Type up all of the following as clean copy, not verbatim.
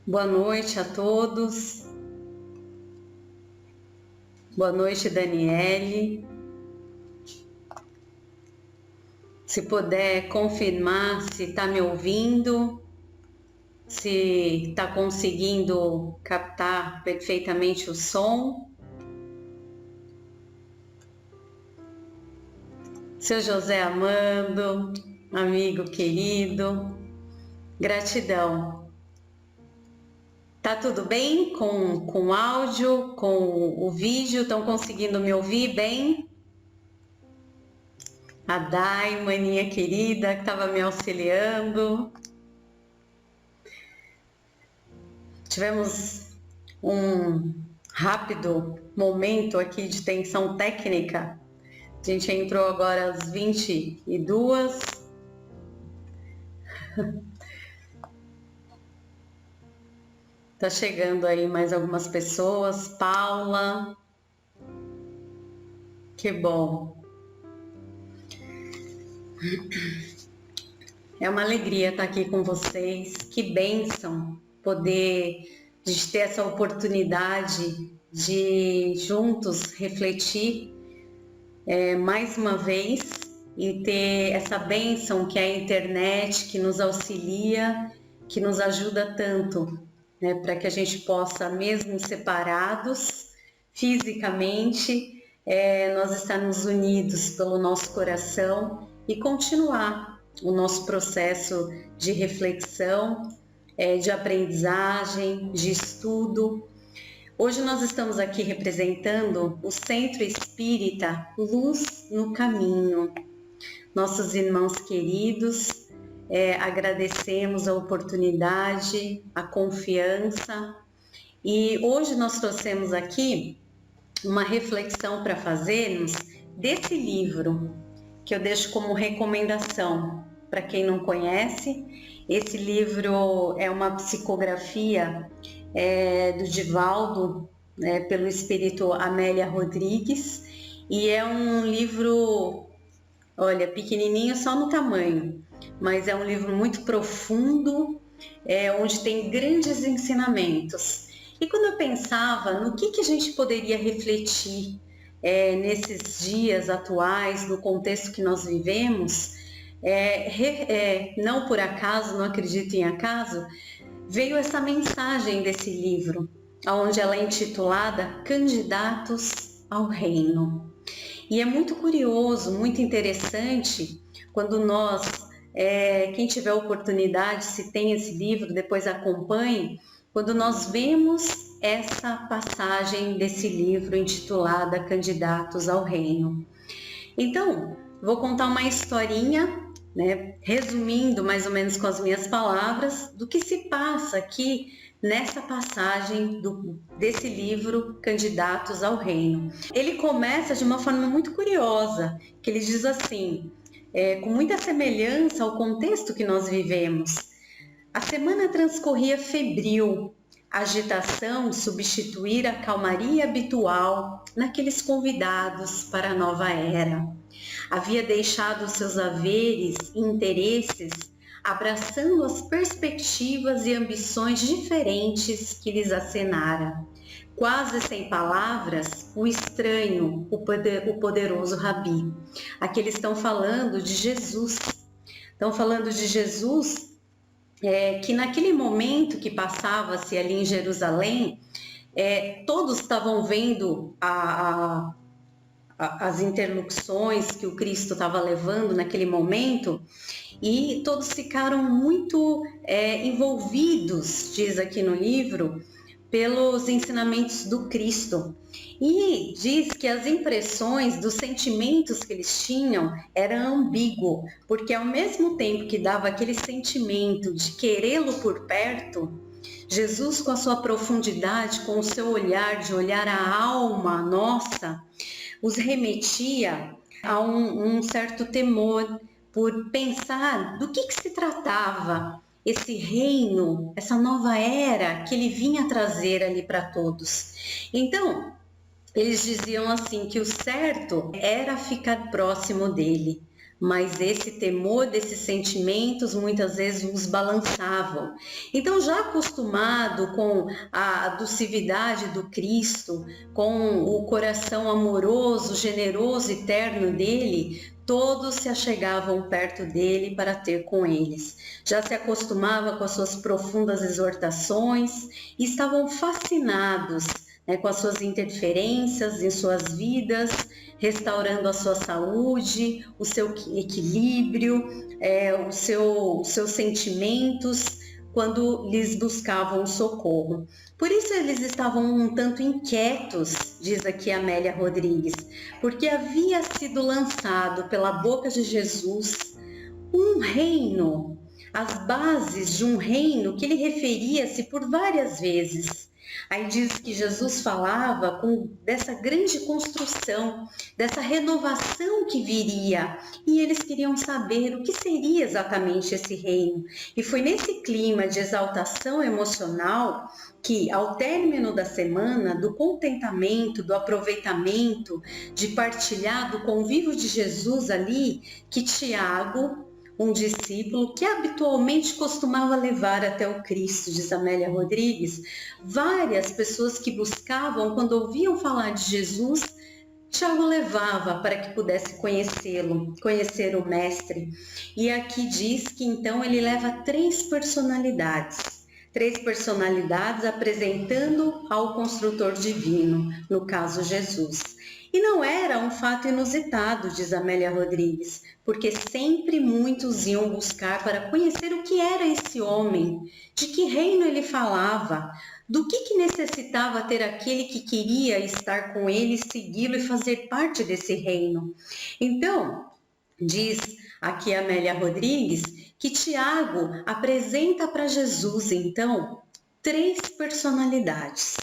Boa noite a todos. Boa noite, Daniele. Se puder confirmar se está me ouvindo, se está conseguindo captar perfeitamente o som. Seu José Amando, amigo querido, gratidão. Tá tudo bem com o áudio, com o vídeo? Estão conseguindo me ouvir bem? A Dai, maninha querida, que estava me auxiliando. Tivemos um rápido momento aqui de tensão técnica. A gente entrou agora às 22. Tá chegando aí mais algumas pessoas. Paula. Que bom. É uma alegria estar aqui com vocês. Que bênção poder ter essa oportunidade de juntos refletir mais uma vez e ter essa bênção que é a internet, que nos auxilia, que nos ajuda tanto, né, para que a gente possa, mesmo separados fisicamente, nós estarmos unidos pelo nosso coração e continuar o nosso processo de reflexão, de aprendizagem, de estudo. Hoje nós estamos aqui representando o Centro Espírita Luz no Caminho. Nossos irmãos queridos, agradecemos a oportunidade, a confiança, e hoje nós trouxemos aqui uma reflexão para fazermos desse livro, que eu deixo como recomendação para quem não conhece. Esse livro é uma psicografia do Divaldo, pelo espírito Amélia Rodrigues, e é um livro, olha, pequenininho só no tamanho, mas é um livro muito profundo, onde tem grandes ensinamentos. E quando eu pensava no que a gente poderia refletir nesses dias atuais, no contexto que nós vivemos, não por acaso, não acredito em acaso, veio essa mensagem desse livro, onde ela é intitulada Candidatos ao Reino. E é muito curioso, muito interessante, quando nós, quem tiver oportunidade, se tem esse livro, depois acompanhe, quando nós vemos essa passagem desse livro intitulada Candidatos ao Reino. Então, vou contar uma historinha, resumindo mais ou menos com as minhas palavras, do que se passa aqui nessa passagem desse livro Candidatos ao Reino. Ele começa de uma forma muito curiosa, que ele diz assim, com muita semelhança ao contexto que nós vivemos. A semana transcorria febril, a agitação substituíra a calmaria habitual naqueles convidados para a nova era. Havia deixado seus haveres e interesses, abraçando as perspectivas e ambições diferentes que lhes acenara. Quase sem palavras, o estranho, o poderoso Rabi. Aqui eles estão falando de Jesus. Estão falando de Jesus, que naquele momento que passava-se ali em Jerusalém, todos estavam vendo as interlocuções que o Cristo estava levando naquele momento, e todos ficaram muito envolvidos, diz aqui no livro, pelos ensinamentos do Cristo. E diz que as impressões dos sentimentos que eles tinham eram ambíguo, porque ao mesmo tempo que dava aquele sentimento de querê-lo por perto, Jesus, com a sua profundidade, com o seu olhar, de olhar a alma nossa, os remetia a um certo temor por pensar do que se tratava esse reino, essa nova era que ele vinha trazer ali para todos. Então, eles diziam assim que o certo era ficar próximo dele, mas esse temor desses sentimentos muitas vezes os balançavam. Então, já acostumado com a docilidade do Cristo, com o coração amoroso, generoso e terno dele, todos se achegavam perto dele para ter com eles. Já se acostumava com as suas profundas exortações e estavam fascinados, né, com as suas interferências em suas vidas, restaurando a sua saúde, o seu equilíbrio, os seus sentimentos, quando lhes buscavam socorro. Por isso eles estavam um tanto inquietos, diz aqui Amélia Rodrigues, porque havia sido lançado pela boca de Jesus um reino, as bases de um reino que ele referia-se por várias vezes. Aí diz que Jesus falava dessa grande construção, dessa renovação que viria, e eles queriam saber o que seria exatamente esse reino. E foi nesse clima de exaltação emocional que, ao término da semana, do contentamento, do aproveitamento, de partilhar do convívio de Jesus ali, que Tiago, um discípulo que habitualmente costumava levar até o Cristo, diz Amélia Rodrigues, várias pessoas que buscavam, quando ouviam falar de Jesus, Tiago levava para que pudesse conhecê-lo, conhecer o Mestre. E aqui diz que então ele leva três personalidades apresentando ao construtor divino, no caso Jesus. E não era um fato inusitado, diz Amélia Rodrigues, porque sempre muitos iam buscar para conhecer o que era esse homem, de que reino ele falava, do que necessitava ter aquele que queria estar com ele, segui-lo e fazer parte desse reino. Então, diz aqui Amélia Rodrigues que Tiago apresenta para Jesus, então, três personalidades.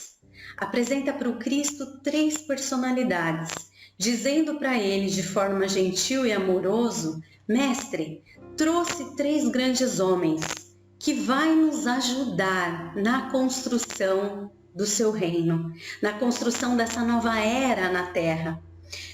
Apresenta para o Cristo três personalidades, dizendo para ele de forma gentil e amoroso: Mestre, trouxe três grandes homens que vai nos ajudar na construção do seu reino, na construção dessa nova era na terra.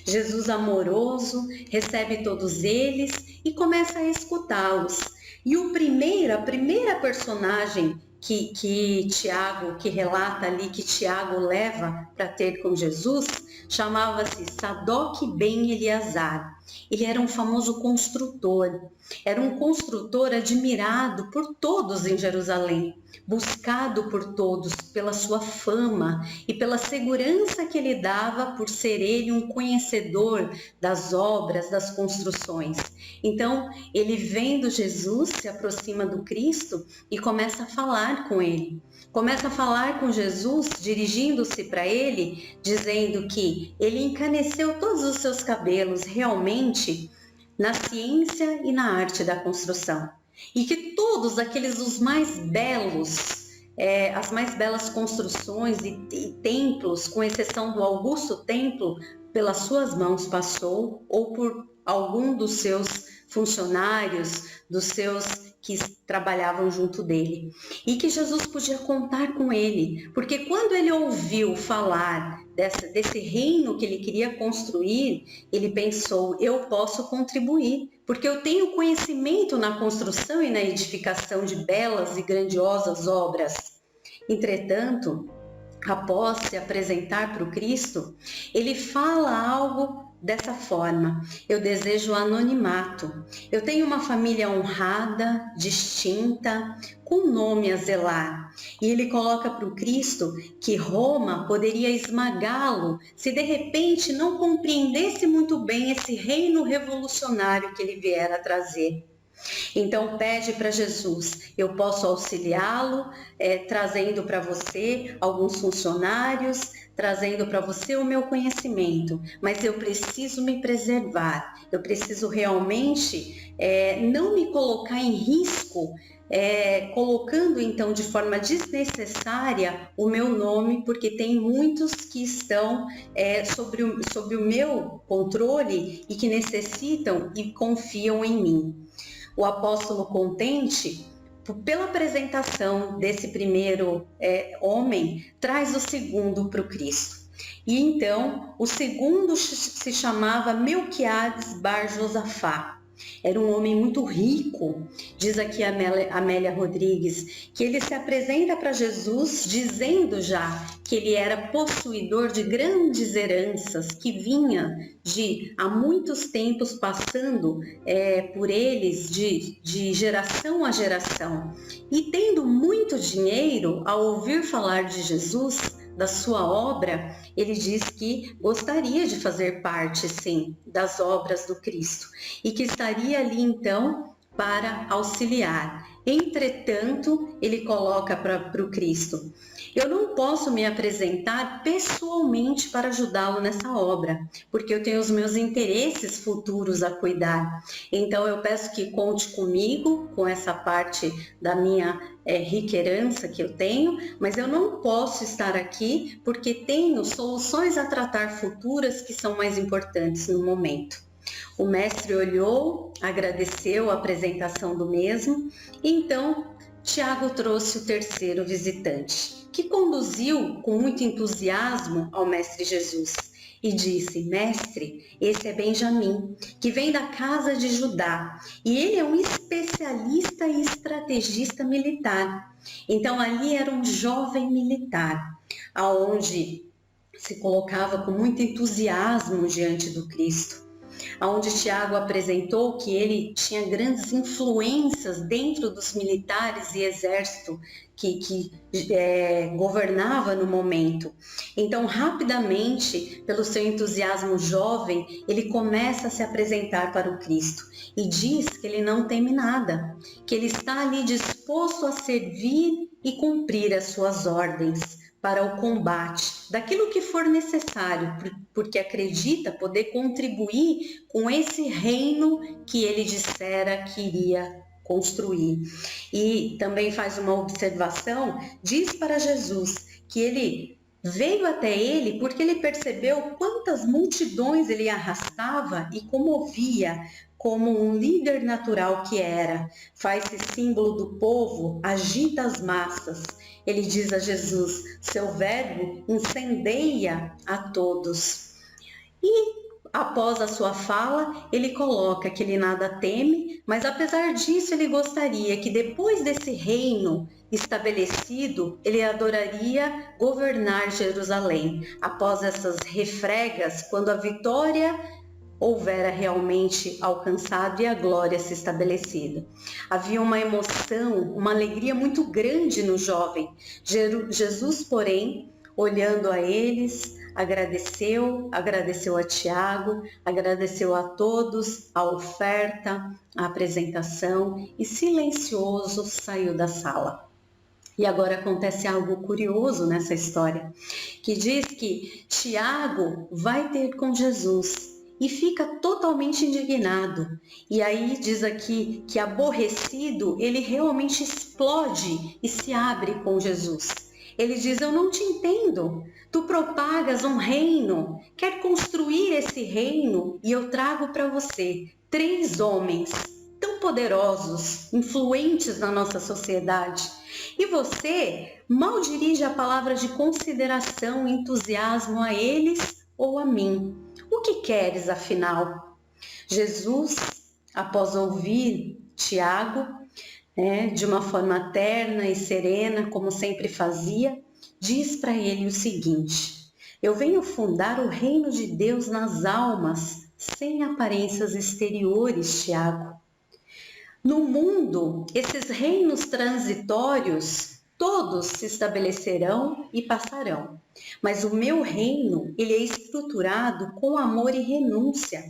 Jesus amoroso recebe todos eles e começa a escutá-los. E a primeira personagem que Tiago, que relata ali, que Tiago leva para ter com Jesus, chamava-se Sadoc ben Eleazar. Ele era um famoso construtor, era um construtor admirado por todos em Jerusalém, buscado por todos pela sua fama e pela segurança que ele dava por ser ele um conhecedor das obras, das construções. Então, ele vendo Jesus, se aproxima do Cristo e começa a falar com ele. Começa a falar com Jesus, dirigindo-se para ele, dizendo que ele encaneceu todos os seus cabelos realmente na ciência e na arte da construção. E que todos aqueles os mais belos, as mais belas construções e templos, com exceção do Augusto Templo, pelas suas mãos passou, ou por algum dos seus funcionários, dos seus que trabalhavam junto dele. E que Jesus podia contar com ele, porque quando ele ouviu falar desse reino que ele queria construir, ele pensou: eu posso contribuir, porque eu tenho conhecimento na construção e na edificação de belas e grandiosas obras. Entretanto, após se apresentar para o Cristo, ele fala algo dessa forma: eu desejo anonimato, eu tenho uma família honrada, distinta, com nome a zelar. E ele coloca para o Cristo que Roma poderia esmagá-lo se de repente não compreendesse muito bem esse reino revolucionário que ele viera trazer. Então pede para Jesus: eu posso auxiliá-lo, trazendo para você alguns funcionários, trazendo para você o meu conhecimento, mas eu preciso me preservar, eu preciso realmente não me colocar em risco, colocando então de forma desnecessária o meu nome, porque tem muitos que estão sobre o meu controle e que necessitam e confiam em mim. O apóstolo, contente pela apresentação desse primeiro homem, traz o segundo para o Cristo. E então, o segundo se chamava Melquiades Bar Josafá. Era um homem muito rico. Diz aqui a Amélia Rodrigues que ele se apresenta para Jesus dizendo já que ele era possuidor de grandes heranças que vinha de há muitos tempos passando por eles de geração a geração. E tendo muito dinheiro, ao ouvir falar de Jesus, da sua obra, ele diz que gostaria de fazer parte, sim, das obras do Cristo e que estaria ali então para auxiliar. Entretanto, ele coloca para o Cristo: eu não posso me apresentar pessoalmente para ajudá-lo nessa obra, porque eu tenho os meus interesses futuros a cuidar. Então eu peço que conte comigo, com essa parte da minha rica herança que eu tenho, mas eu não posso estar aqui porque tenho soluções a tratar futuras que são mais importantes no momento. O mestre olhou, agradeceu a apresentação do mesmo, e então Tiago trouxe o terceiro visitante, que conduziu com muito entusiasmo ao mestre Jesus e disse: mestre, esse é Benjamim, que vem da casa de Judá, e ele é um especialista e estrategista militar. Então ali era um jovem militar, aonde se colocava com muito entusiasmo diante do Cristo, onde Tiago apresentou que ele tinha grandes influências dentro dos militares e exército que governava no momento. Então, rapidamente, pelo seu entusiasmo jovem, ele começa a se apresentar para o Cristo e diz que ele não teme nada, que ele está ali disposto a servir e cumprir as suas ordens para o combate daquilo que for necessário, porque acredita poder contribuir com esse reino que ele dissera que iria construir. E também faz uma observação, diz para Jesus que ele veio até ele porque ele percebeu quantas multidões ele arrastava e comovia, como um líder natural que era. Faz-se símbolo do povo, agita as massas. Ele diz a Jesus: seu verbo incendeia a todos. E após a sua fala, ele coloca que ele nada teme, mas apesar disso ele gostaria que depois desse reino estabelecido, ele adoraria governar Jerusalém. Após essas refregas, quando a vitória houvera realmente alcançado e a glória se estabelecida. Havia uma emoção, uma alegria muito grande no jovem. Jesus, porém, olhando a eles, agradeceu a Tiago, agradeceu a todos a oferta, a apresentação e silencioso saiu da sala. E agora acontece algo curioso nessa história, que diz que Tiago vai ter com Jesus e fica totalmente indignado. E aí diz aqui que aborrecido, ele realmente explode e se abre com Jesus. Ele diz: eu não te entendo, tu propagas um reino, quer construir esse reino e eu trago para você 3 homens tão poderosos, influentes na nossa sociedade. E você mal dirige a palavra de consideração e entusiasmo a eles ou a mim. O que queres, afinal? Jesus, após ouvir Tiago, de uma forma terna e serena, como sempre fazia, diz para ele o seguinte: eu venho fundar o reino de Deus nas almas, sem aparências exteriores, Tiago. No mundo, esses reinos transitórios, todos se estabelecerão e passarão. Mas o meu reino, ele é estruturado com amor e renúncia,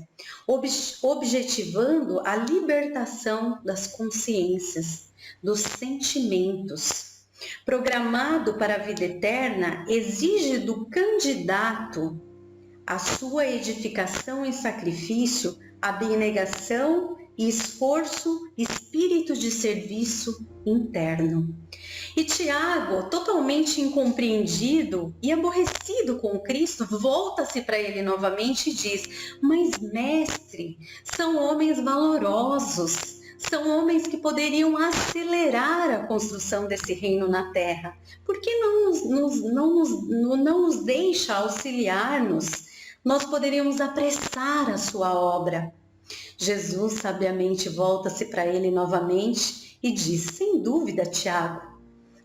objetivando a libertação das consciências, dos sentimentos. Programado para a vida eterna, exige do candidato a sua edificação e sacrifício, abnegação e esforço, espírito de serviço interno. E Tiago, totalmente incompreendido e aborrecido com Cristo, volta-se para ele novamente e diz: mas mestre, são homens valorosos, são homens que poderiam acelerar a construção desse reino na terra. Por que não nos deixa auxiliar-nos? Nós poderíamos apressar a sua obra. Jesus sabiamente volta-se para ele novamente e diz: sem dúvida, Tiago,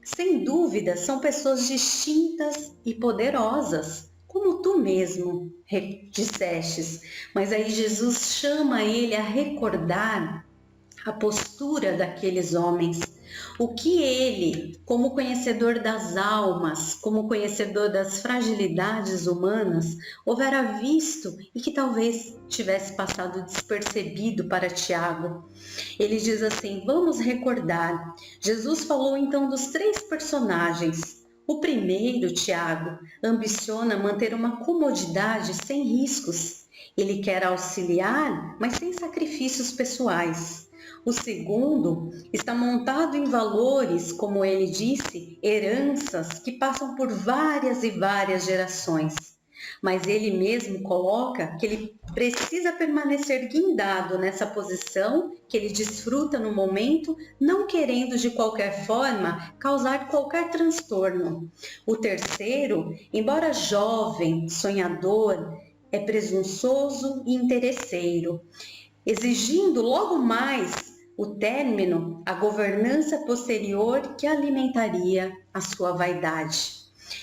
sem dúvida são pessoas distintas e poderosas, como tu mesmo dissestes. Mas aí Jesus chama ele a recordar a postura daqueles homens, o que ele, como conhecedor das almas, como conhecedor das fragilidades humanas, houvera visto e que talvez tivesse passado despercebido para Tiago. Ele diz assim: vamos recordar. Jesus falou então dos 3 personagens. O primeiro, Tiago, ambiciona manter uma comodidade sem riscos. Ele quer auxiliar, mas sem sacrifícios pessoais. O segundo está montado em valores, como ele disse, heranças que passam por várias e várias gerações. Mas ele mesmo coloca que ele precisa permanecer guindado nessa posição que ele desfruta no momento, não querendo de qualquer forma causar qualquer transtorno. O terceiro, embora jovem, sonhador, é presunçoso e interesseiro, exigindo logo mais o término, a governança posterior que alimentaria a sua vaidade.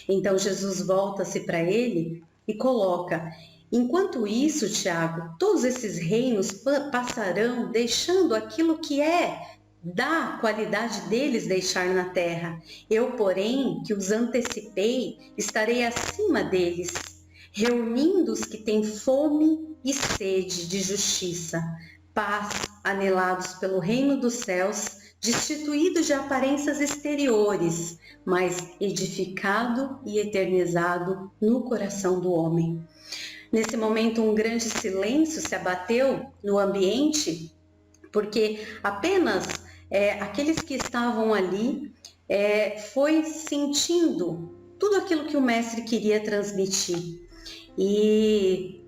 Então Jesus volta-se para ele e coloca: enquanto isso, Tiago, todos esses reinos passarão, deixando aquilo que é da qualidade deles deixar na terra. Eu, porém, que os antecipei, estarei acima deles, reunindo os que têm fome e sede de justiça, paz, anelados pelo reino dos céus, destituído de aparências exteriores, mas edificado e eternizado no coração do homem. Nesse momento, um grande silêncio se abateu no ambiente, porque apenas aqueles que estavam ali foi sentindo tudo aquilo que o mestre queria transmitir. E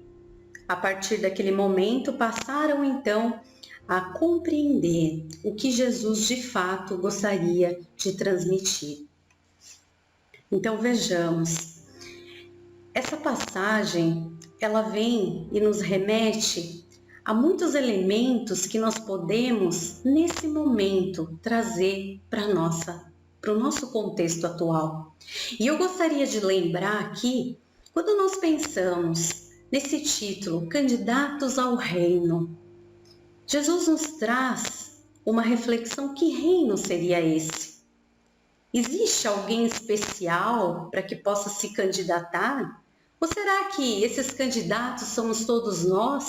a partir daquele momento passaram então a compreender o que Jesus de fato gostaria de transmitir. Então vejamos, essa passagem ela vem e nos remete a muitos elementos que nós podemos nesse momento trazer para o nosso contexto atual. E eu gostaria de lembrar aqui, quando nós pensamos nesse título, Candidatos ao Reino, Jesus nos traz uma reflexão: que reino seria esse? Existe alguém especial para que possa se candidatar? Ou será que esses candidatos somos todos nós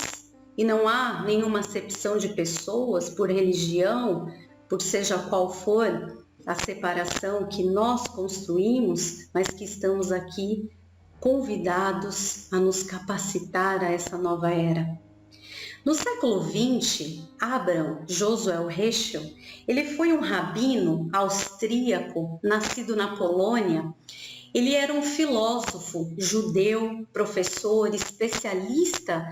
e não há nenhuma acepção de pessoas por religião, por seja qual for a separação que nós construímos, mas que estamos aqui convidados a nos capacitar a essa nova era? No século XX, Abraham Josuel Heschel, ele foi um rabino austríaco, nascido na Polônia. Ele era um filósofo judeu, professor, especialista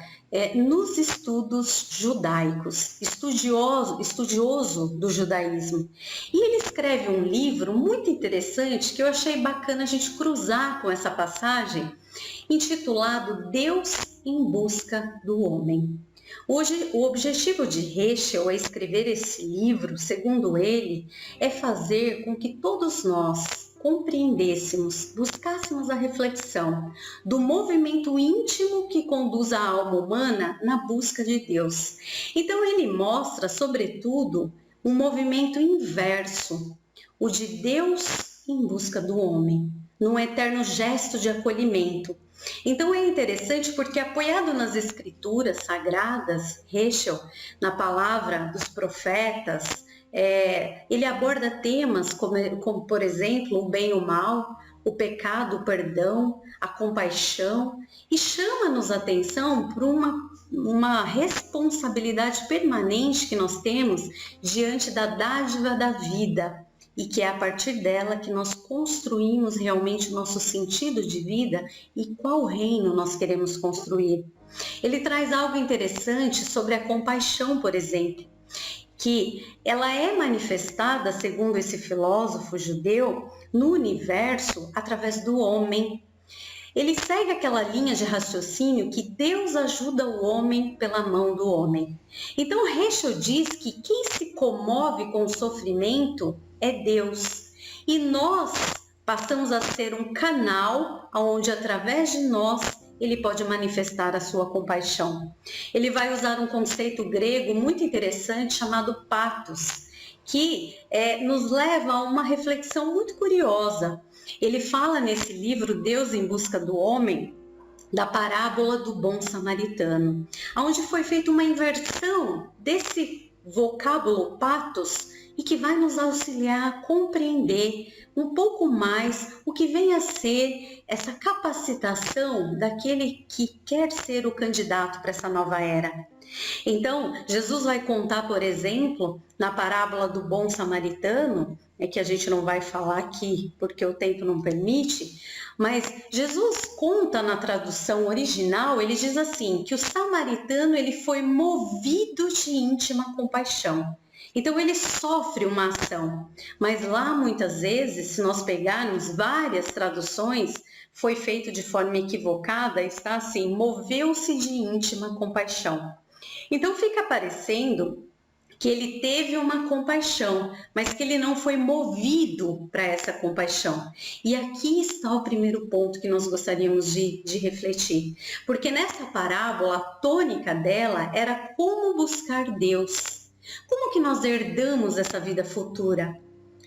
nos estudos judaicos, estudioso do judaísmo. E ele escreve um livro muito interessante que eu achei bacana a gente cruzar com essa passagem, intitulado Deus em Busca do Homem. Hoje, o objetivo de Heschel ao escrever esse livro, segundo ele, é fazer com que todos nós compreendêssemos, buscássemos a reflexão do movimento íntimo que conduz a alma humana na busca de Deus. Então ele mostra, sobretudo, um movimento inverso, o de Deus em busca do homem, num eterno gesto de acolhimento. Então é interessante porque, apoiado nas escrituras sagradas, Heschel, na palavra dos profetas, ele aborda temas como, por exemplo, o bem e o mal, o pecado, o perdão, a compaixão, e chama-nos a atenção por uma responsabilidade permanente que nós temos diante da dádiva da vida, e que é a partir dela que nós construímos realmente o nosso sentido de vida e qual reino nós queremos construir. Ele traz algo interessante sobre a compaixão, por exemplo, que ela é manifestada, segundo esse filósofo judeu, no universo através do homem. Ele segue aquela linha de raciocínio que Deus ajuda o homem pela mão do homem. Então, Heschel diz que quem se comove com o sofrimento é Deus. E nós passamos a ser um canal onde, através de nós, ele pode manifestar a sua compaixão. Ele vai usar um conceito grego muito interessante chamado pathos, que nos leva a uma reflexão muito curiosa. Ele fala nesse livro, Deus em Busca do Homem, da parábola do bom samaritano, onde foi feita uma inversão desse vocábulo pathos e que vai nos auxiliar a compreender um pouco mais o que vem a ser essa capacitação daquele que quer ser o candidato para essa nova era. Então, Jesus vai contar, por exemplo, na parábola do bom samaritano, que a gente não vai falar aqui porque o tempo não permite, mas Jesus conta na tradução original, ele diz assim, que o samaritano ele foi movido de íntima compaixão. Então ele sofre uma ação, mas lá muitas vezes, se nós pegarmos várias traduções, foi feito de forma equivocada, está assim, moveu-se de íntima compaixão. Então fica parecendo que ele teve uma compaixão, mas que ele não foi movido para essa compaixão. E aqui está o primeiro ponto que nós gostaríamos de refletir. Porque nessa parábola, a tônica dela era como buscar Deus. Como que nós herdamos essa vida futura?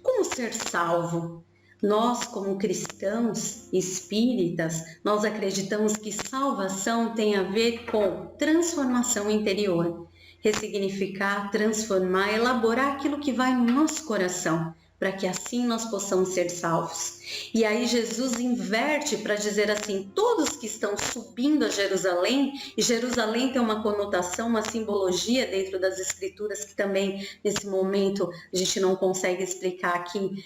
Como ser salvo? Nós, como cristãos espíritas, nós acreditamos que salvação tem a ver com transformação interior. Ressignificar, transformar, elaborar aquilo que vai no nosso coração, para que assim nós possamos ser salvos. E aí Jesus inverte para dizer assim, todos que estão subindo a Jerusalém, e Jerusalém tem uma conotação, uma simbologia dentro das escrituras que também nesse momento a gente não consegue explicar aqui,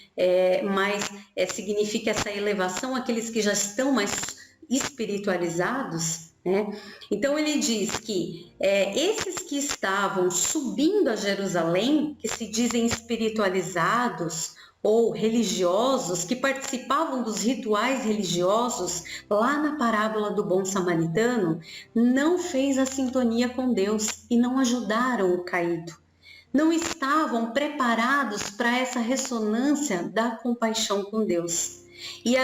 mas significa essa elevação, aqueles que já estão mais espiritualizados, né? Então ele diz que esses que estavam subindo a Jerusalém, que se dizem espiritualizados ou religiosos, que participavam dos rituais religiosos, lá na parábola do bom samaritano, não fez a sintonia com Deus e não ajudaram o caído. Não estavam preparados para essa ressonância da compaixão com Deus. E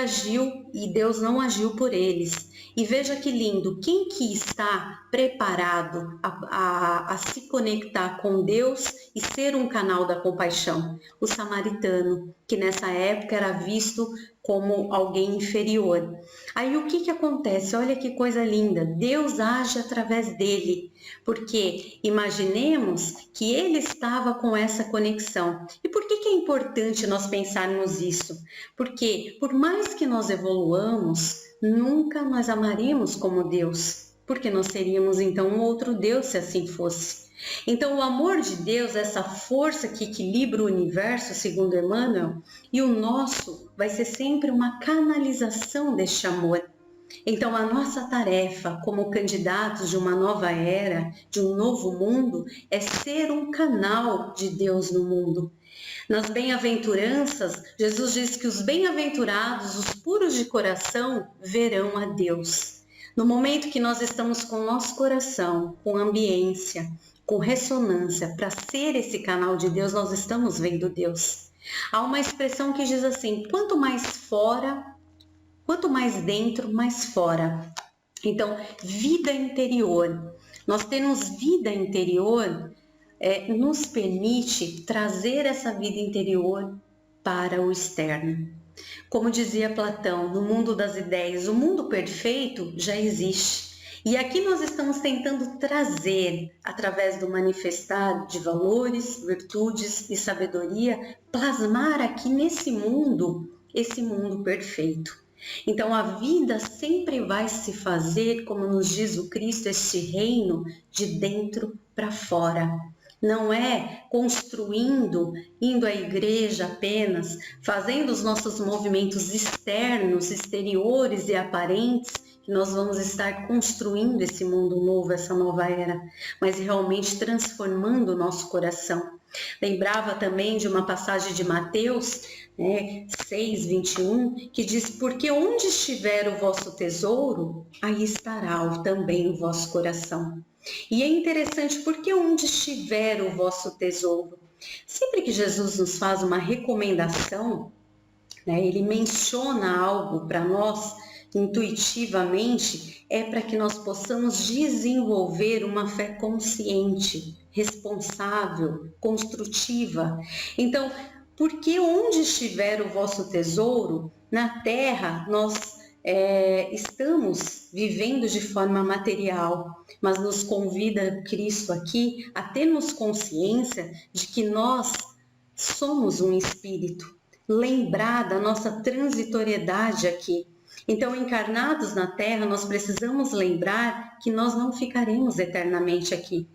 Deus não agiu por eles. E veja que lindo, quem que está preparado a se conectar com Deus e ser um canal da compaixão? O samaritano, que nessa época era visto como alguém inferior. Aí o que acontece? Olha que coisa linda, Deus age através dele, porque imaginemos que ele estava com essa conexão. E por que é importante nós pensarmos isso? Porque por mais que nós evoluamos, nunca nós amaríamos como Deus, porque nós seríamos então um outro Deus se assim fosse. Então o amor de Deus, essa força que equilibra o universo, segundo Emmanuel, e o nosso vai ser sempre uma canalização deste amor. Então a nossa tarefa como candidatos de uma nova era, de um novo mundo, é ser um canal de Deus no mundo. Nas bem-aventuranças, Jesus diz que os bem-aventurados, os puros de coração, verão a Deus. No momento que nós estamos com o nosso coração, com ambiência, com ressonância, para ser esse canal de Deus, nós estamos vendo Deus. Há uma expressão que diz assim, quanto mais fora, quanto mais dentro, mais fora. Então, vida interior. Nós temos vida interior, nos permite trazer essa vida interior para o externo. Como dizia Platão, no mundo das ideias, o mundo perfeito já existe. E aqui nós estamos tentando trazer, através do manifestar de valores, virtudes e sabedoria, plasmar aqui nesse mundo, esse mundo perfeito. Então a vida sempre vai se fazer, como nos diz o Cristo, este reino de dentro para fora. Não é construindo, indo à igreja apenas, fazendo os nossos movimentos externos, exteriores e aparentes, que que nós vamos estar construindo esse mundo novo, essa nova era, mas realmente transformando o nosso coração. Lembrava também de uma passagem de Mateus, 6:21, que diz: porque onde estiver o vosso tesouro, aí estará também o vosso coração. E é interessante porque onde estiver o vosso tesouro. Sempre que Jesus nos faz uma recomendação, ele menciona algo para nós intuitivamente, é para que nós possamos desenvolver uma fé consciente, responsável, construtiva. Então, porque onde estiver o vosso tesouro, na terra nós estamos vivendo de forma material, mas nos convida Cristo aqui a termos consciência de que nós somos um espírito, lembrar da nossa transitoriedade aqui. Então, encarnados na Terra, nós precisamos lembrar que nós não ficaremos eternamente aqui.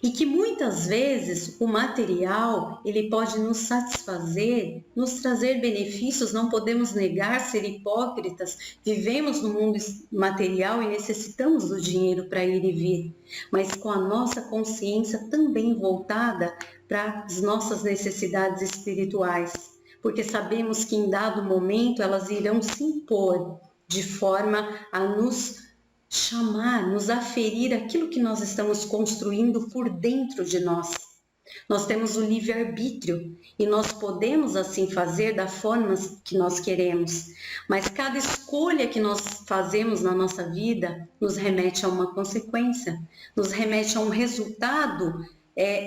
E que muitas vezes o material, ele pode nos satisfazer, nos trazer benefícios, não podemos negar, ser hipócritas. Vivemos no mundo material e necessitamos do dinheiro para ir e vir, mas com a nossa consciência também voltada para as nossas necessidades espirituais, porque sabemos que em dado momento elas irão se impor de forma a nos chamar, nos aferir aquilo que nós estamos construindo por dentro de nós. Nós temos o livre-arbítrio e nós podemos assim fazer da forma que nós queremos, mas cada escolha que nós fazemos na nossa vida nos remete a uma consequência, nos remete a um resultado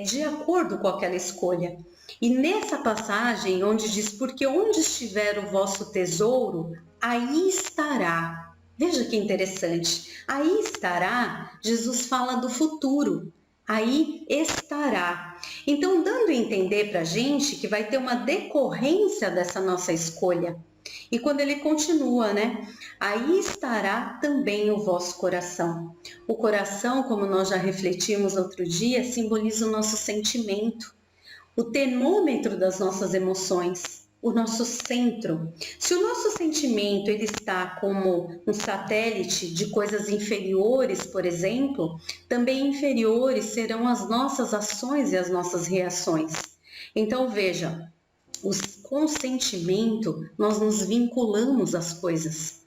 de acordo com aquela escolha. E nessa passagem onde diz: porque onde estiver o vosso tesouro, aí estará. Veja que interessante. Aí estará, Jesus fala do futuro. Aí estará. Então, dando a entender para a gente que vai ter uma decorrência dessa nossa escolha. E quando ele continua, aí estará também o vosso coração. O coração, como nós já refletimos outro dia, simboliza o nosso sentimento, o termômetro das nossas emoções, o nosso centro. Se o nosso sentimento ele está como um satélite de coisas inferiores, por exemplo, também inferiores serão as nossas ações e as nossas reações. Então veja, com o sentimento nós nos vinculamos às coisas.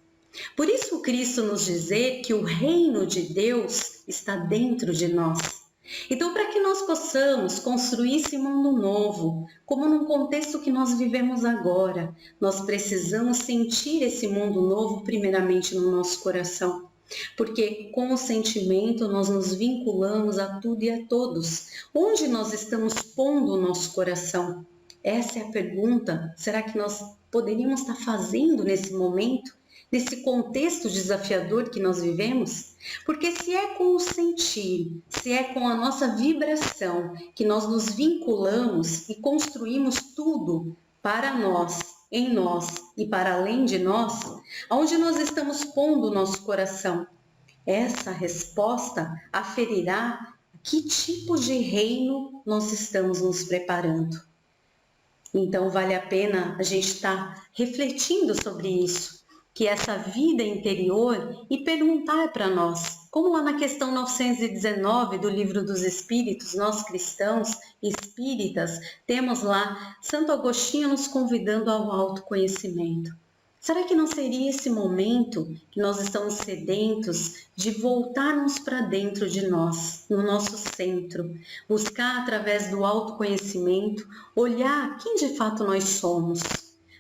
Por isso Cristo nos dizer que o reino de Deus está dentro de nós. Então, para que nós possamos construir esse mundo novo, como num contexto que nós vivemos agora, nós precisamos sentir esse mundo novo primeiramente no nosso coração. Porque com o sentimento nós nos vinculamos a tudo e a todos. Onde nós estamos pondo o nosso coração? Essa é a pergunta. Será que nós poderíamos estar fazendo nesse momento? Nesse contexto desafiador que nós vivemos? Porque se é com o sentir, se é com a nossa vibração que nós nos vinculamos e construímos tudo para nós, em nós e para além de nós, aonde nós estamos pondo o nosso coração? Essa resposta aferirá que tipo de reino nós estamos nos preparando. Então vale a pena a gente estar refletindo sobre isso, que essa vida interior, e perguntar para nós, como lá na questão 919 do Livro dos Espíritos, nós cristãos espíritas, temos lá Santo Agostinho nos convidando ao autoconhecimento. Será que não seria esse momento que nós estamos sedentos de voltarmos para dentro de nós, no nosso centro, buscar através do autoconhecimento, olhar quem de fato nós somos,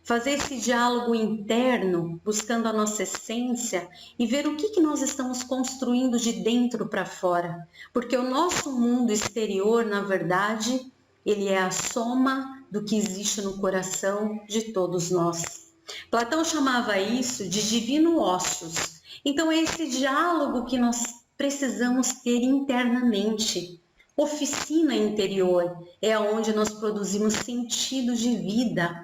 fazer esse diálogo interno, buscando a nossa essência e ver o que nós estamos construindo de dentro para fora. Porque o nosso mundo exterior, na verdade, ele é a soma do que existe no coração de todos nós. Platão chamava isso de divino ócios. Então é esse diálogo que nós precisamos ter internamente. Oficina interior é onde nós produzimos sentido de vida.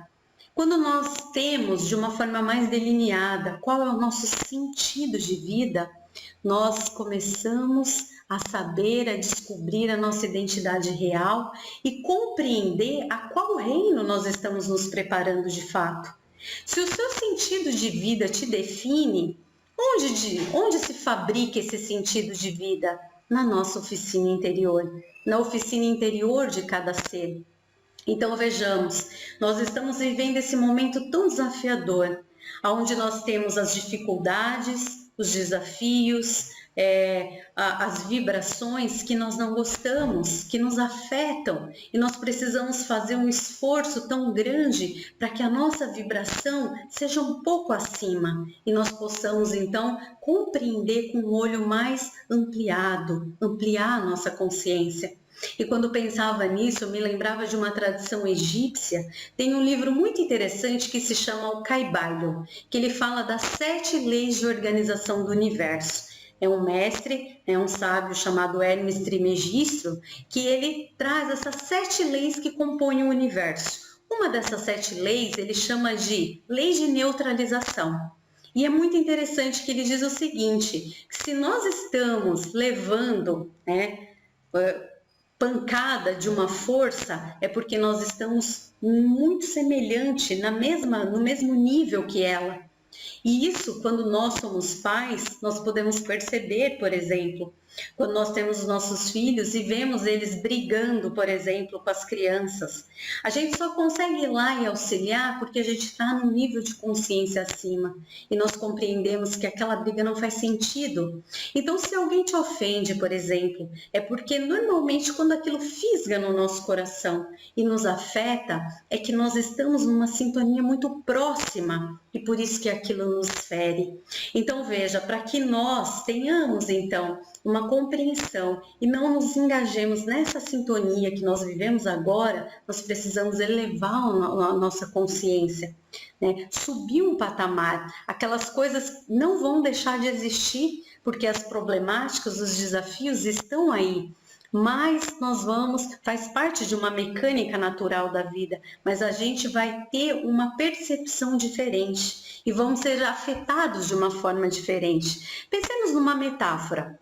Quando nós temos de uma forma mais delineada qual é o nosso sentido de vida, nós começamos a saber, a descobrir a nossa identidade real e compreender a qual reino nós estamos nos preparando de fato. Se o seu sentido de vida te define, Onde se fabrica esse sentido de vida? Na nossa oficina interior, na oficina interior de cada ser. Então vejamos, nós estamos vivendo esse momento tão desafiador, onde nós temos as dificuldades, os desafios, as vibrações que nós não gostamos, que nos afetam, e nós precisamos fazer um esforço tão grande para que a nossa vibração seja um pouco acima e nós possamos então compreender com um olho mais ampliado, ampliar a nossa consciência. E quando pensava nisso, eu me lembrava de uma tradição egípcia. Tem um livro muito interessante que se chama o Kaibalho, que ele fala das 7 leis de organização do universo. É um mestre, é um sábio chamado Hermes Trismegisto, que ele traz essas 7 leis que compõem o universo. Uma dessas 7 leis ele chama de lei de neutralização. E é muito interessante que ele diz o seguinte, que se nós estamos levando, pancada de uma força, é porque nós estamos muito semelhante, no mesmo nível que ela. E isso, quando nós somos pais, nós podemos perceber, por exemplo, quando nós temos os nossos filhos e vemos eles brigando, por exemplo, com as crianças. A gente só consegue ir lá e auxiliar porque a gente está num nível de consciência acima e nós compreendemos que aquela briga não faz sentido. Então, se alguém te ofende, por exemplo, é porque normalmente quando aquilo fisga no nosso coração e nos afeta, é que nós estamos numa sintonia muito próxima e por isso que aquilo nos fere. Então, veja, para que nós tenhamos, então, uma compreensão e não nos engajemos nessa sintonia que nós vivemos agora, nós precisamos elevar a nossa consciência, né? Subir um patamar. Aquelas coisas não vão deixar de existir, porque as problemáticas, os desafios estão aí. Mas faz parte de uma mecânica natural da vida, mas a gente vai ter uma percepção diferente e vamos ser afetados de uma forma diferente. Pensemos numa metáfora.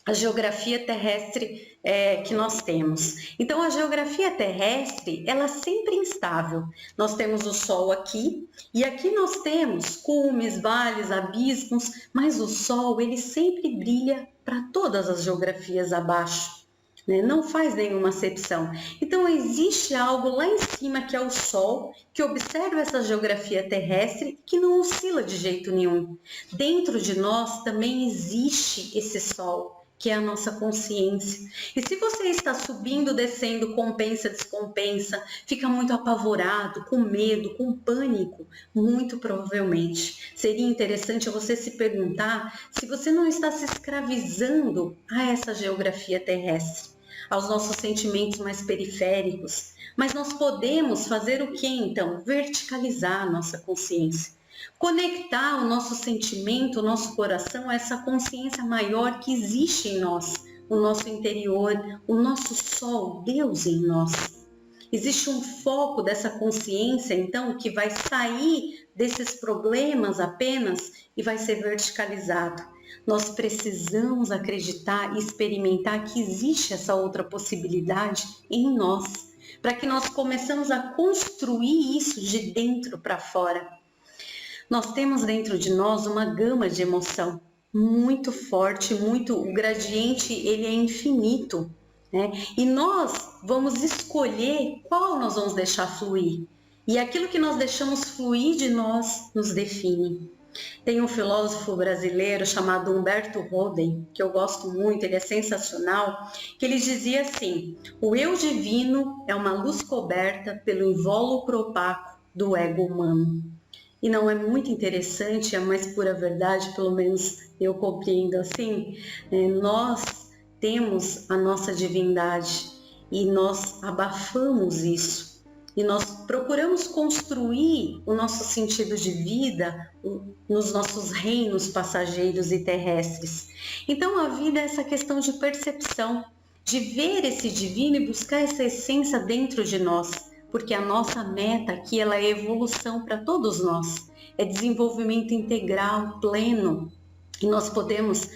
A geografia terrestre que nós temos. Então, a geografia terrestre, ela é sempre instável. Nós temos o Sol aqui, e aqui nós temos cumes, vales, abismos, mas o Sol, ele sempre brilha para todas as geografias abaixo, né? Não faz nenhuma acepção. Então, existe algo lá em cima que é o Sol, que observa essa geografia terrestre que não oscila de jeito nenhum. Dentro de nós também existe esse Sol, que é a nossa consciência. E se você está subindo, descendo, compensa, descompensa, fica muito apavorado, com medo, com pânico, muito provavelmente seria interessante você se perguntar se você não está se escravizando a essa geografia terrestre, aos nossos sentimentos mais periféricos. Mas nós podemos fazer o que então? Verticalizar a nossa consciência. Conectar o nosso sentimento, o nosso coração a essa consciência maior que existe em nós, o nosso interior, o nosso Sol, Deus em nós. Existe um foco dessa consciência, então, que vai sair desses problemas apenas e vai ser verticalizado. Nós precisamos acreditar e experimentar que existe essa outra possibilidade em nós, para que nós começemos a construir isso de dentro para fora. Nós temos dentro de nós uma gama de emoção muito forte, o gradiente ele é infinito, né? E nós vamos escolher qual nós vamos deixar fluir. E aquilo que nós deixamos fluir de nós nos define. Tem um filósofo brasileiro chamado Humberto Roden, que eu gosto muito, ele é sensacional, que ele dizia assim: o eu divino é uma luz coberta pelo invólucro opaco do ego humano. E não é muito interessante, é a mais pura verdade, pelo menos eu compreendo assim, nós temos a nossa divindade e nós abafamos isso. E nós procuramos construir o nosso sentido de vida nos nossos reinos passageiros e terrestres. Então a vida é essa questão de percepção, de ver esse divino e buscar essa essência dentro de nós. Porque a nossa meta aqui ela é evolução para todos nós, é desenvolvimento integral, pleno, e nós podemos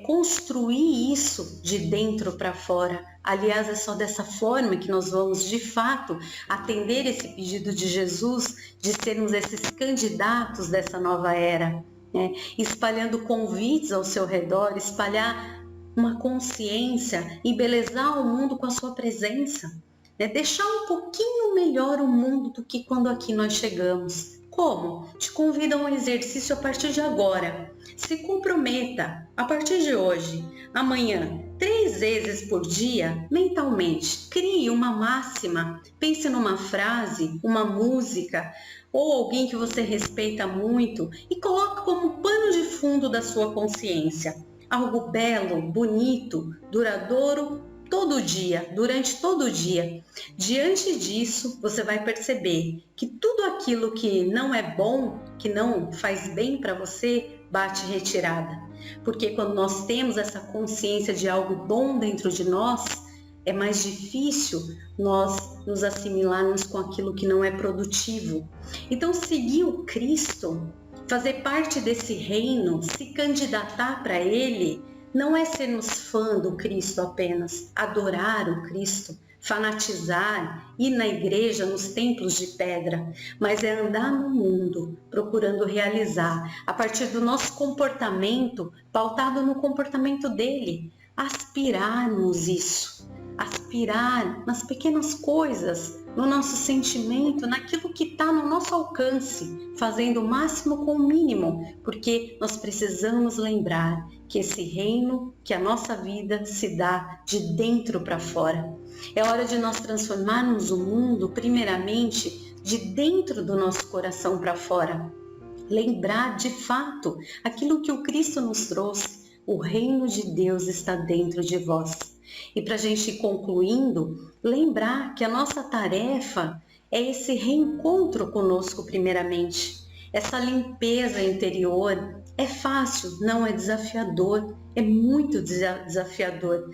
construir isso de dentro para fora. Aliás, é só dessa forma que nós vamos, de fato, atender esse pedido de Jesus de sermos esses candidatos dessa nova era, espalhando convites ao seu redor, espalhar uma consciência, embelezar o mundo com a sua presença, deixar um pouquinho melhor o mundo do que quando aqui nós chegamos. Como? Te convido a um exercício a partir de agora. Se comprometa, a partir de hoje, amanhã, 3 vezes por dia, mentalmente. Crie uma máxima, pense numa frase, uma música, ou alguém que você respeita muito e coloque como pano de fundo da sua consciência. Algo belo, bonito, duradouro, todo dia, durante todo o dia. Diante disso, você vai perceber que tudo aquilo que não é bom, que não faz bem para você, bate retirada. Porque quando nós temos essa consciência de algo bom dentro de nós, é mais difícil nós nos assimilarmos com aquilo que não é produtivo. Então, seguir o Cristo, fazer parte desse reino, se candidatar para Ele, não é sermos fã do Cristo apenas, adorar o Cristo, fanatizar, ir na igreja, nos templos de pedra, mas é andar no mundo procurando realizar, a partir do nosso comportamento, pautado no comportamento dele, aspirarmos isso, aspirar nas pequenas coisas, no nosso sentimento, naquilo que está no nosso alcance, fazendo o máximo com o mínimo, porque nós precisamos lembrar que esse reino, que a nossa vida se dá de dentro para fora. É hora de nós transformarmos o mundo, primeiramente, de dentro do nosso coração para fora. Lembrar de fato aquilo que o Cristo nos trouxe. O reino de Deus está dentro de vós. E para a gente ir concluindo, lembrar que a nossa tarefa é esse reencontro conosco primeiramente. Essa limpeza interior é fácil, não é desafiador, é muito desafiador.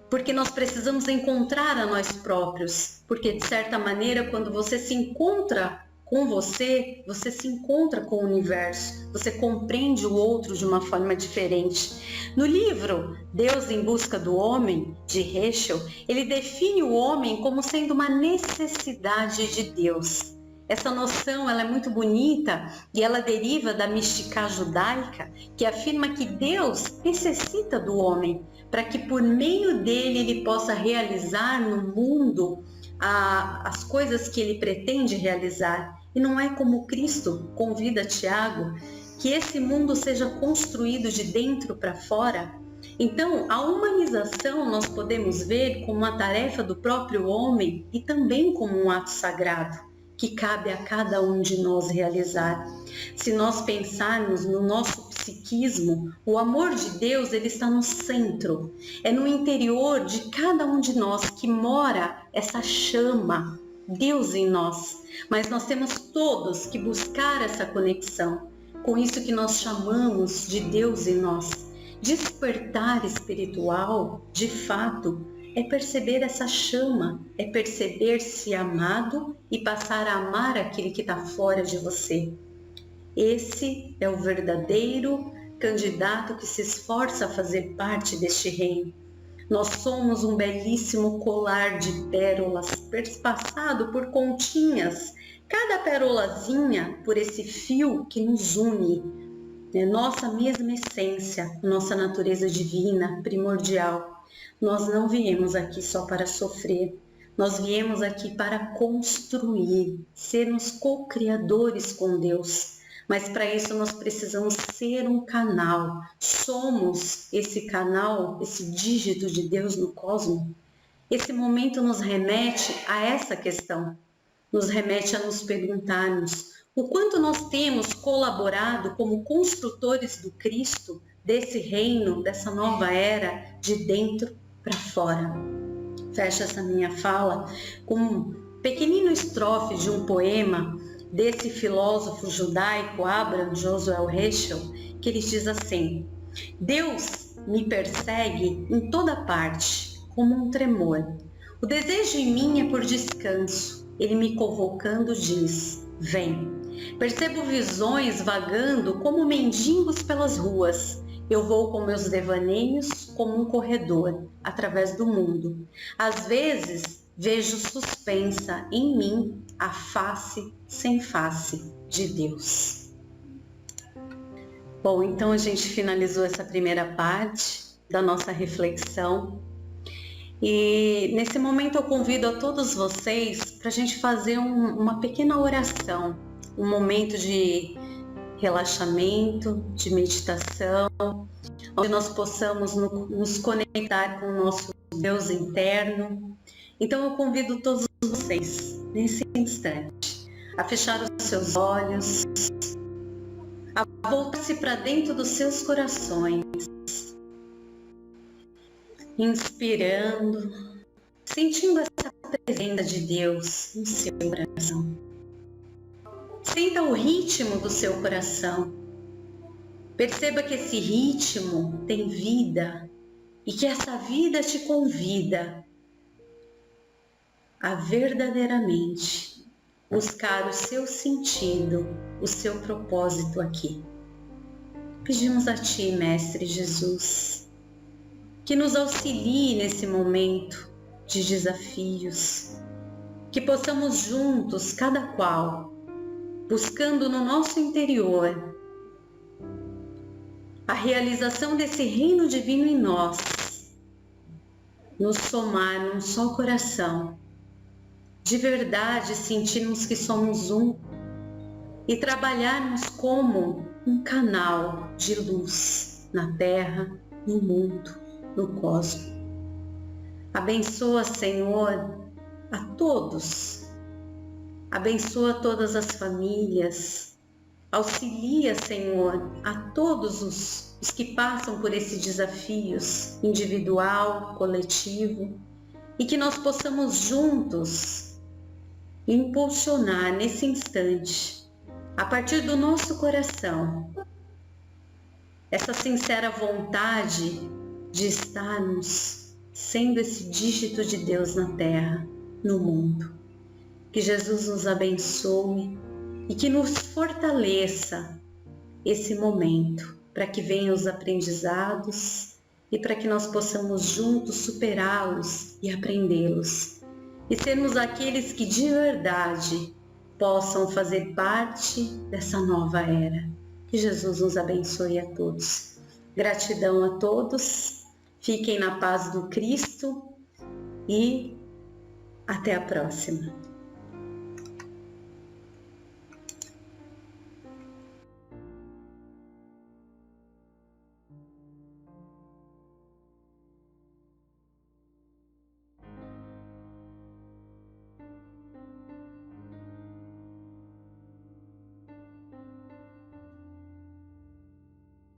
Porque nós precisamos encontrar a nós próprios. Porque de certa maneira, quando você se encontra com você, você se encontra com o universo, você compreende o outro de uma forma diferente. No livro Deus em Busca do Homem, de Heschel, ele define o homem como sendo uma necessidade de Deus. Essa noção ela é muito bonita e ela deriva da mística judaica, que afirma que Deus necessita do homem para que por meio dele ele possa realizar no mundo as coisas que ele pretende realizar. E não é como Cristo convida Tiago, que esse mundo seja construído de dentro para fora. Então, a humanização nós podemos ver como uma tarefa do próprio homem e também como um ato sagrado, que cabe a cada um de nós realizar. Se nós pensarmos no nosso psiquismo, o amor de Deus ele está no centro, é no interior de cada um de nós que mora essa chama, Deus em nós. Mas nós temos todos que buscar essa conexão com isso que nós chamamos de Deus em nós. Despertar espiritual, de fato, é perceber essa chama, é perceber-se amado e passar a amar aquele que está fora de você. Esse é o verdadeiro candidato que se esforça a fazer parte deste reino. Nós somos um belíssimo colar de pérolas perspassado por continhas, cada pérolazinha por esse fio que nos une. Nossa mesma essência, nossa natureza divina, primordial. Nós não viemos aqui só para sofrer, nós viemos aqui para construir, sermos co-criadores com Deus. Mas para isso nós precisamos ser um canal. Somos esse canal, esse dígito de Deus no cosmos. Esse momento nos remete a essa questão. Nos remete a nos perguntarmos o quanto nós temos colaborado como construtores do Cristo, desse reino, dessa nova era, de dentro para fora. Fecho essa minha fala com um pequenino estrofe de um poema desse filósofo judaico Abraham Josuel Heschel, que ele diz assim: Deus me persegue em toda parte, como um tremor. O desejo em mim é por descanso. Ele me convocando diz: vem. Percebo visões vagando como mendigos pelas ruas. Eu vou com meus devaneios como um corredor, através do mundo. Às vezes, vejo suspensa em mim a face sem face de Deus. Bom, então a gente finalizou essa primeira parte da nossa reflexão. E nesse momento eu convido a todos vocês para a gente fazer uma pequena oração, um momento de relaxamento, de meditação, onde nós possamos nos conectar com o nosso Deus interno. Então eu convido todos vocês, nesse instante, a fechar os seus olhos, a voltar-se para dentro dos seus corações, inspirando, sentindo essa presença de Deus no seu coração. Sinta o ritmo do seu coração. Perceba que esse ritmo tem vida e que essa vida te convida a verdadeiramente buscar o seu sentido, o seu propósito aqui. Pedimos a Ti, Mestre Jesus, que nos auxilie nesse momento de desafios, que possamos juntos, cada qual, buscando no nosso interior a realização desse reino divino em nós, nos somar num só coração, de verdade sentirmos que somos um e trabalharmos como um canal de luz na Terra, no mundo, no cosmos. Abençoa, Senhor, a todos. Abençoa todas as famílias. Auxilia, Senhor, a todos os que passam por esses desafios individual, coletivo, e que nós possamos juntos impulsionar nesse instante, a partir do nosso coração, essa sincera vontade de estarmos sendo esse dígito de Deus na Terra, no mundo. Que Jesus nos abençoe e que nos fortaleça esse momento, para que venham os aprendizados e para que nós possamos juntos superá-los e aprendê-los. E sermos aqueles que de verdade possam fazer parte dessa nova era. Que Jesus nos abençoe a todos. Gratidão a todos. Fiquem na paz do Cristo e até a próxima.